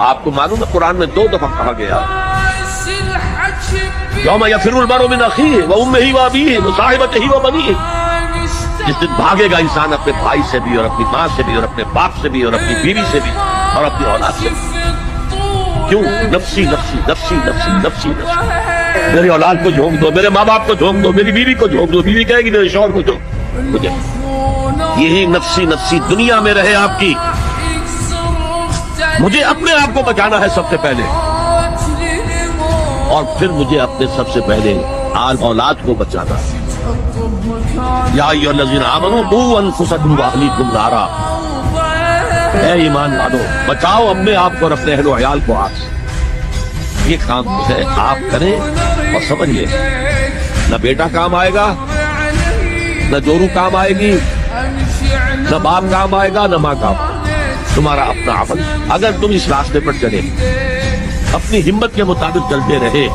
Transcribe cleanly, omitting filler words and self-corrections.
آپ کو معلوم ہے قرآن میں 2 دفعہ کہا گیا یوم یفر المرء من اخیہ وامہ وابیہ وصاحبتہ وبنیہ، جس دن بھاگے گا انسان اپنے بھائی سے بھی اور اپنی ماں سے بھی اور اپنے باپ سے بھی اور اپنی بیوی سے بھی اور اپنی اولاد سے بھی۔ کیوں؟ نفسی نفسی نفسی نفسی نفسی نفسی، میری اولاد کو جھونک دو، میرے ماں باپ کو جھونک دو، میری بیوی کو جھونک دو، بیوی کہے گی میرے شوہر کو جھونک مجھے۔ یہی نفسی نفسی دنیا میں رہے آپ کی، مجھے اپنے آپ کو بچانا ہے سب سے پہلے، اور پھر مجھے اپنے سب سے پہلے آل اولاد کو بچانا ہے۔ یا ایھا الذین آمنوا قوا انفسکم واہلیکم نارا، اے ایمان والو بچاؤ اپنے آپ کو اور اپنے اہل و عیال کو آگ سے۔ یہ کام ہے آپ کریں اور سمجھ لیں، نہ بیٹا کام آئے گا، نہ جورو کام آئے گی، نہ باپ کام آئے گا، نہ ماں کام آئے گا، تمہارا اپنا عمل۔ اگر تم اس راستے پر چلے، اپنی ہمت کے مطابق چلتے رہے